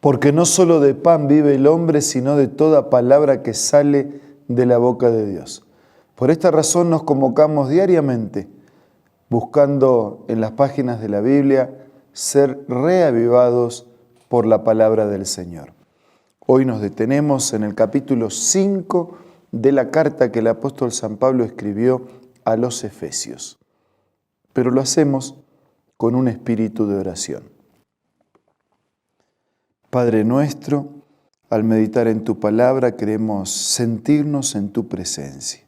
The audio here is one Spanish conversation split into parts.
Porque no solo de pan vive el hombre, sino de toda palabra que sale de la boca de Dios. Por esta razón nos convocamos diariamente, buscando en las páginas de la Biblia ser reavivados por la palabra del Señor. Hoy nos detenemos en el capítulo 5 de la carta que el apóstol San Pablo escribió a los Efesios. Pero lo hacemos con un espíritu de oración. Padre nuestro, al meditar en tu palabra queremos sentirnos en tu presencia.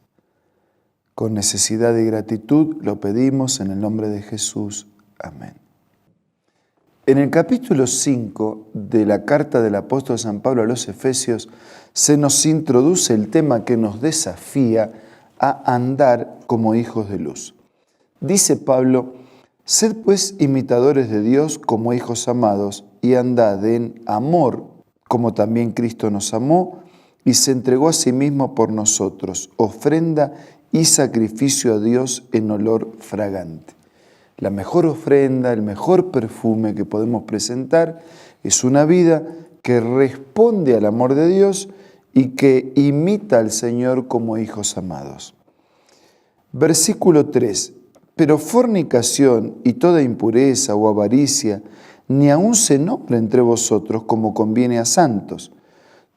Con necesidad y gratitud lo pedimos en el nombre de Jesús. Amén. En el capítulo 5 de la carta del apóstol San Pablo a los Efesios se nos introduce el tema que nos desafía a andar como hijos de luz. Dice Pablo: sed pues imitadores de Dios como hijos amados y andad en amor, como también Cristo nos amó y se entregó a sí mismo por nosotros, ofrenda y sacrificio a Dios en olor fragante. La mejor ofrenda, el mejor perfume que podemos presentar es una vida que responde al amor de Dios y que imita al Señor como hijos amados. Versículo 3. Pero fornicación y toda impureza o avaricia ni aun se nombre entre vosotros como conviene a santos.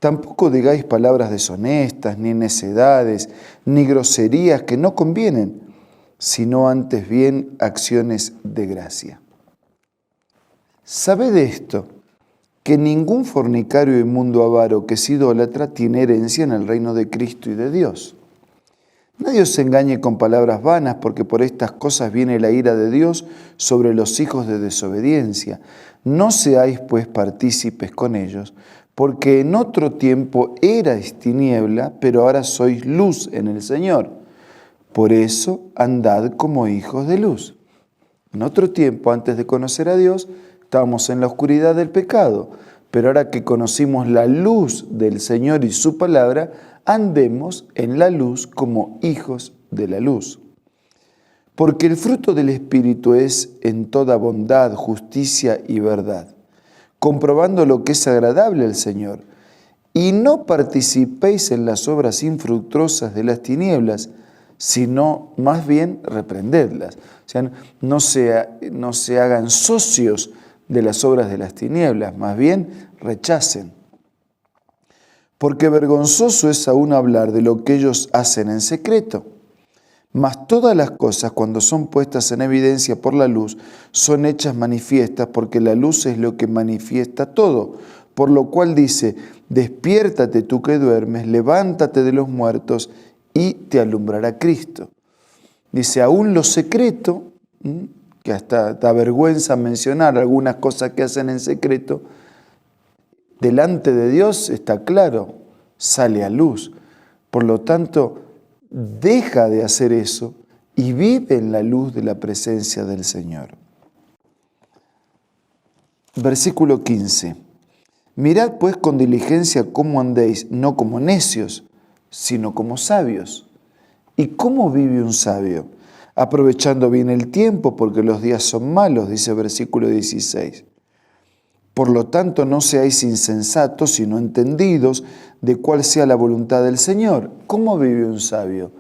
Tampoco digáis palabras deshonestas, ni necedades, ni groserías que no convienen, sino antes bien acciones de gracia. Sabed esto, que ningún fornicario inmundo avaro que es idólatra tiene herencia en el reino de Cristo y de Dios. Nadie os engañe con palabras vanas, porque por estas cosas viene la ira de Dios sobre los hijos de desobediencia. No seáis pues partícipes con ellos, porque en otro tiempo erais tiniebla, pero ahora sois luz en el Señor. Por eso andad como hijos de luz. En otro tiempo, antes de conocer a Dios, estábamos en la oscuridad del pecado, pero ahora que conocimos la luz del Señor y su palabra, andemos en la luz como hijos de la luz. Porque el fruto del Espíritu es en toda bondad, justicia y verdad, comprobando lo que es agradable al Señor. Y no participéis en las obras infructuosas de las tinieblas, sino más bien reprendedlas. O sea, no se hagan socios de las obras de las tinieblas, más bien rechacen. Porque vergonzoso es aún hablar de lo que ellos hacen en secreto. Mas todas las cosas, cuando son puestas en evidencia por la luz, son hechas manifiestas, porque la luz es lo que manifiesta todo. Por lo cual dice: despiértate tú que duermes, levántate de los muertos y te alumbrará Cristo. Dice, aún lo secreto, que hasta da vergüenza mencionar algunas cosas que hacen en secreto, delante de Dios está claro, sale a luz. Por lo tanto, deja de hacer eso y vive en la luz de la presencia del Señor. Versículo 15. Mirad pues con diligencia cómo andéis, no como necios, sino como sabios. ¿Y cómo vive un sabio? Aprovechando bien el tiempo, porque los días son malos, dice versículo 16. Por lo tanto, no seáis insensatos, sino entendidos de cuál sea la voluntad del Señor. ¿Cómo vive un sabio?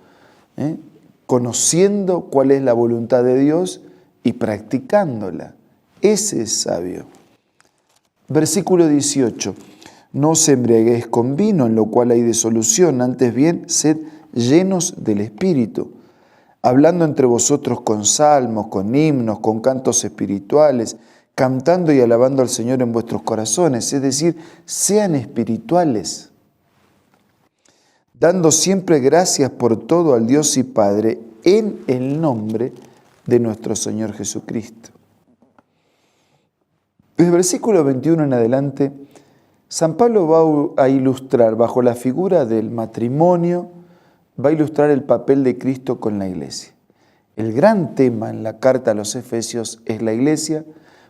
Conociendo cuál es la voluntad de Dios y practicándola. Ese es sabio. Versículo 18. No os embriaguéis con vino, en lo cual hay disolución, antes bien, sed llenos del Espíritu, hablando entre vosotros con salmos, con himnos, con cantos espirituales, cantando y alabando al Señor en vuestros corazones, es decir, sean espirituales, dando siempre gracias por todo al Dios y Padre en el nombre de nuestro Señor Jesucristo. Desde el versículo 21 en adelante, San Pablo va a ilustrar bajo la figura del matrimonio, va a ilustrar el papel de Cristo con la iglesia. El gran tema en la carta a los Efesios es la iglesia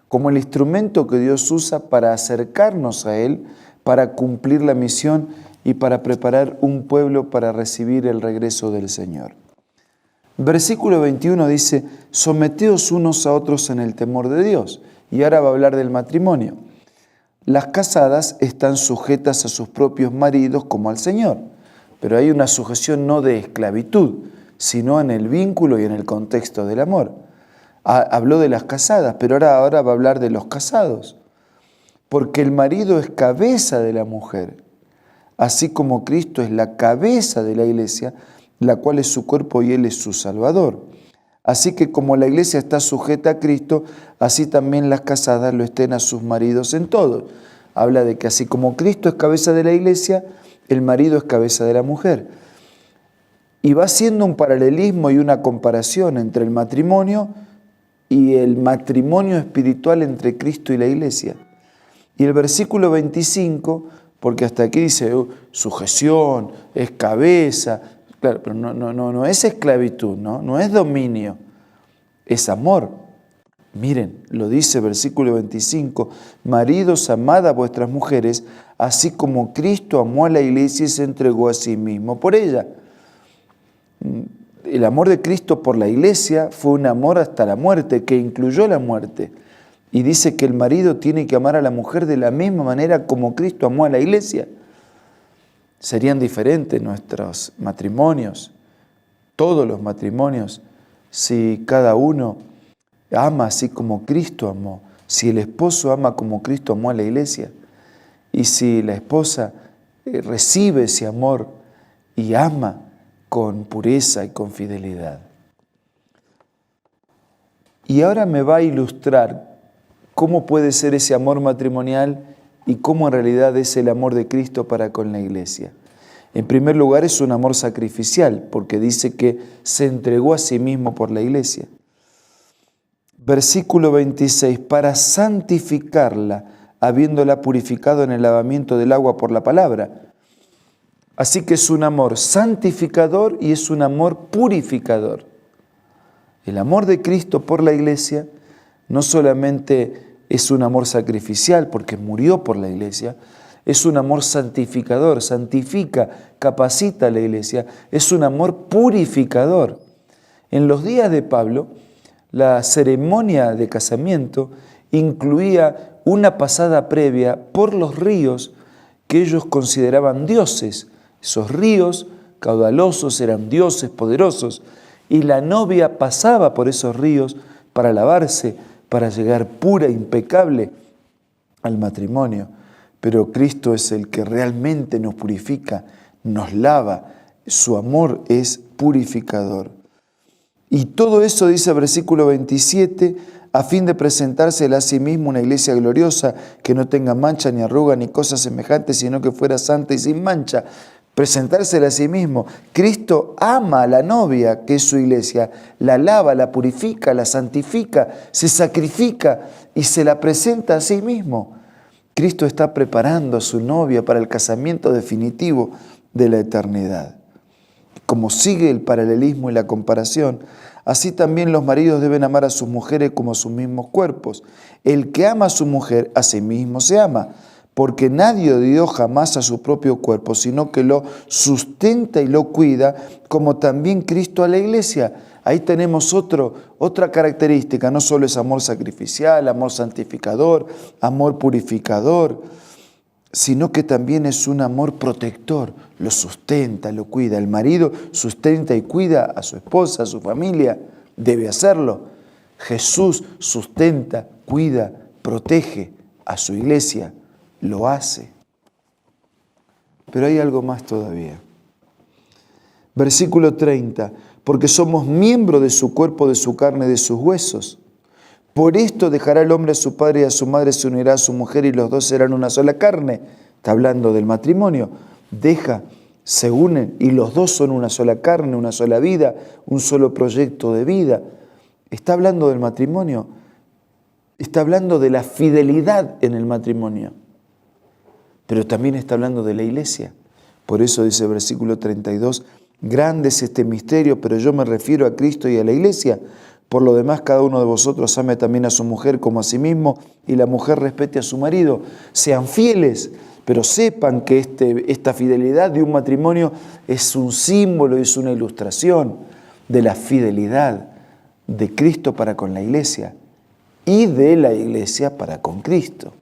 como el instrumento que Dios usa para acercarnos a Él, para cumplir la misión y para preparar un pueblo para recibir el regreso del Señor. Versículo 21 dice, someteos unos a otros en el temor de Dios. Y ahora va a hablar del matrimonio. las casadas están sujetas a sus propios maridos como al Señor, pero hay una sujeción no de esclavitud, sino en el vínculo y en el contexto del amor. Habló de las casadas, pero ahora va a hablar de los casados, porque el marido es cabeza de la mujer, así como Cristo es la cabeza de la iglesia, la cual es su cuerpo y Él es su Salvador. Así que como la iglesia está sujeta a Cristo, así también las casadas lo estén a sus maridos en todo. Habla de que así como Cristo es cabeza de la iglesia, el marido es cabeza de la mujer. Y va haciendo un paralelismo y una comparación entre el matrimonio y el matrimonio espiritual entre Cristo y la iglesia. Y el versículo 25, porque hasta aquí dice sujeción, es cabeza. Claro, pero no es esclavitud, no es dominio, es amor. Miren, lo dice versículo 25, maridos, amad a vuestras mujeres, así como Cristo amó a la iglesia y se entregó a sí mismo por ella. El amor de Cristo por la iglesia fue un amor hasta la muerte, que incluyó la muerte. Y dice que el marido tiene que amar a la mujer de la misma manera como Cristo amó a la iglesia. Serían diferentes nuestros matrimonios, todos los matrimonios, si cada uno ama así como Cristo amó, si el esposo ama como Cristo amó a la iglesia, y si la esposa recibe ese amor y ama con pureza y con fidelidad. Y ahora me va a ilustrar cómo puede ser ese amor matrimonial y cómo en realidad es el amor de Cristo para con la iglesia. En primer lugar, es un amor sacrificial, porque dice que se entregó a sí mismo por la iglesia. Versículo 26, para santificarla, habiéndola purificado en el lavamiento del agua por la palabra. Así que es un amor santificador y es un amor purificador. El amor de Cristo por la iglesia no solamente es un amor sacrificial porque murió por la iglesia, es un amor santificador, santifica, capacita a la iglesia, es un amor purificador. En los días de Pablo, la ceremonia de casamiento incluía una pasada previa por los ríos que ellos consideraban dioses. Esos ríos caudalosos eran dioses poderosos y la novia pasaba por esos ríos para lavarse, para llegar pura, impecable al matrimonio. Pero Cristo es el que realmente nos purifica, nos lava. Su amor es purificador. Y todo eso, dice el versículo 27, a fin de presentársela a sí mismo una iglesia gloriosa, que no tenga mancha ni arruga ni cosas semejantes, sino que fuera santa y sin mancha. Presentársela a sí mismo. Cristo ama a la novia, que es su iglesia, la lava, la purifica, la santifica, se sacrifica y se la presenta a sí mismo. Cristo está preparando a su novia para el casamiento definitivo de la eternidad. Como sigue el paralelismo y la comparación, así también los maridos deben amar a sus mujeres como a sus mismos cuerpos. El que ama a su mujer, a sí mismo se ama, porque nadie odió jamás a su propio cuerpo, sino que lo sustenta y lo cuida, como también Cristo a la iglesia. Ahí tenemos otra característica, no solo es amor sacrificial, amor santificador, amor purificador, sino que también es un amor protector, lo sustenta, lo cuida. El marido sustenta y cuida a su esposa, a su familia, debe hacerlo. Jesús sustenta, cuida, protege a su iglesia, lo hace. Pero hay algo más todavía. Versículo 30, porque somos miembros de su cuerpo, de su carne, de sus huesos. Por esto dejará el hombre a su padre y a su madre, se unirá a su mujer y los dos serán una sola carne. Está hablando del matrimonio. Se unen y los dos son una sola carne, una sola vida, un solo proyecto de vida. Está hablando del matrimonio. Está hablando de la fidelidad en el matrimonio. Pero también está hablando de la iglesia. Por eso dice el versículo 32, grande es este misterio, pero yo me refiero a Cristo y a la iglesia. Por lo demás, cada uno de vosotros ame también a su mujer como a sí mismo, y la mujer respete a su marido. Sean fieles, pero sepan que esta fidelidad de un matrimonio es un símbolo, es una ilustración de la fidelidad de Cristo para con la iglesia y de la iglesia para con Cristo.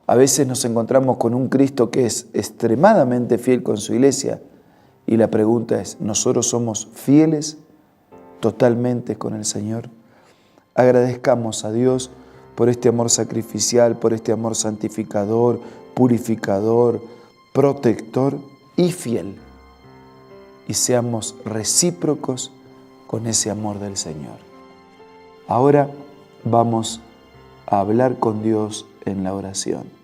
A veces nos encontramos con un Cristo que es extremadamente fiel con su iglesia y la pregunta es, ¿nosotros somos fieles totalmente con el Señor? Agradezcamos a Dios por este amor sacrificial, por este amor santificador, purificador, protector y fiel. Y seamos recíprocos con ese amor del Señor. Ahora vamos a hablar con Dios en la oración.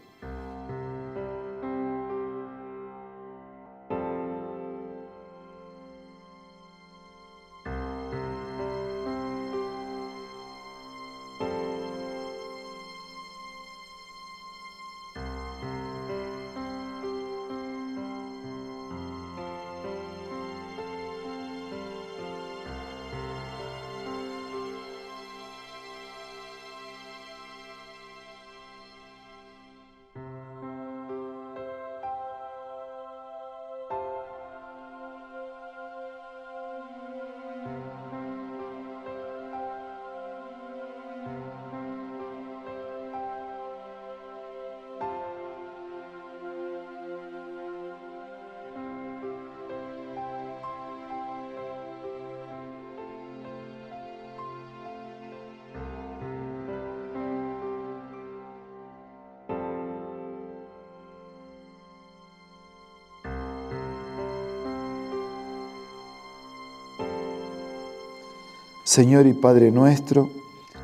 Señor y Padre nuestro,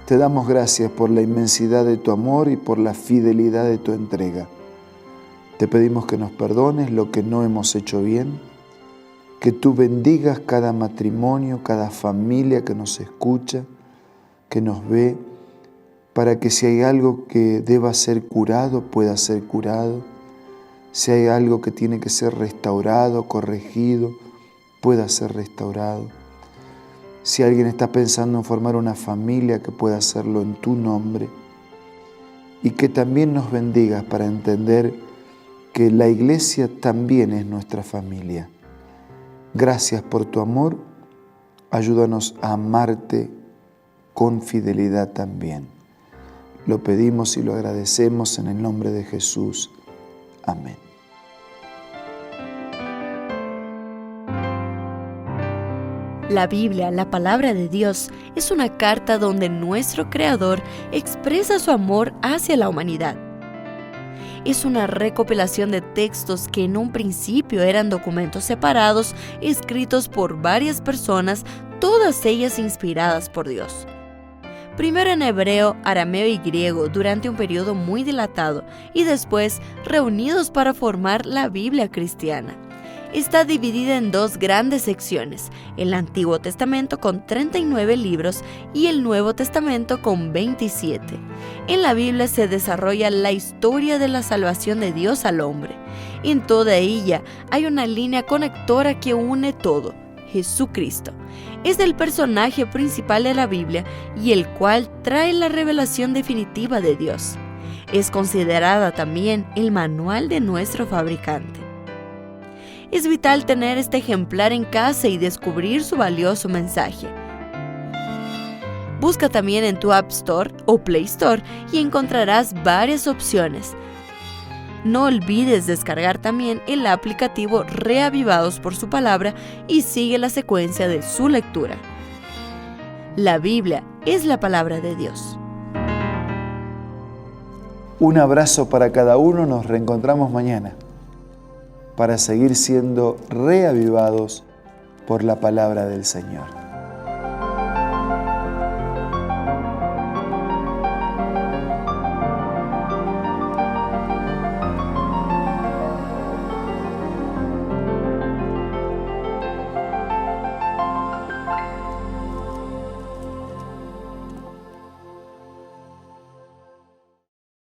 te damos gracias por la inmensidad de tu amor y por la fidelidad de tu entrega. Te pedimos que nos perdones lo que no hemos hecho bien, que tú bendigas cada matrimonio, cada familia que nos escucha, que nos ve, para que si hay algo que deba ser curado, pueda ser curado. Si hay algo que tiene que ser restaurado, corregido, pueda ser restaurado. Si alguien está pensando en formar una familia, que pueda hacerlo en tu nombre. Y que también nos bendigas para entender que la iglesia también es nuestra familia. Gracias por tu amor. Ayúdanos a amarte con fidelidad también. Lo pedimos y lo agradecemos en el nombre de Jesús. Amén. La Biblia, la palabra de Dios, es una carta donde nuestro Creador expresa su amor hacia la humanidad. Es una recopilación de textos que en un principio eran documentos separados, escritos por varias personas, todas ellas inspiradas por Dios. Primero en hebreo, arameo y griego durante un periodo muy dilatado y después reunidos para formar la Biblia cristiana. Está dividida en dos grandes secciones, el Antiguo Testamento con 39 libros y el Nuevo Testamento con 27. En la Biblia se desarrolla la historia de la salvación de Dios al hombre. En toda ella hay una línea conectora que une todo, Jesucristo. Es el personaje principal de la Biblia y el cual trae la revelación definitiva de Dios. Es considerada también el manual de nuestro fabricante. Es vital tener este ejemplar en casa y descubrir su valioso mensaje. Busca también en tu App Store o Play Store y encontrarás varias opciones. No olvides descargar también el aplicativo Reavivados por su palabra y sigue la secuencia de su lectura. La Biblia es la palabra de Dios. Un abrazo para cada uno, nos reencontramos mañana para seguir siendo reavivados por la palabra del Señor.